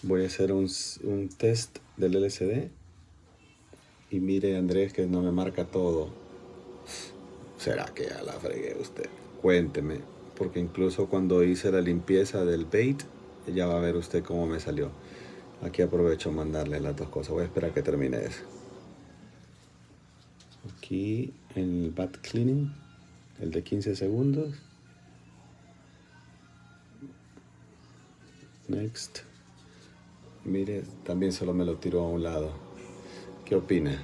Voy a hacer un test del LCD. Y mire, Andrés, que no me marca todo. ¿Será que ya la fregué usted? Cuénteme, porque incluso cuando hice la limpieza del bait, ya va a ver usted cómo me salió. Aquí aprovecho mandarle las dos cosas. Voy a esperar que termine eso. Aquí en el bat cleaning, el de 15 segundos. Next. Mire, también solo me lo tiro a un lado. ¿Qué opina?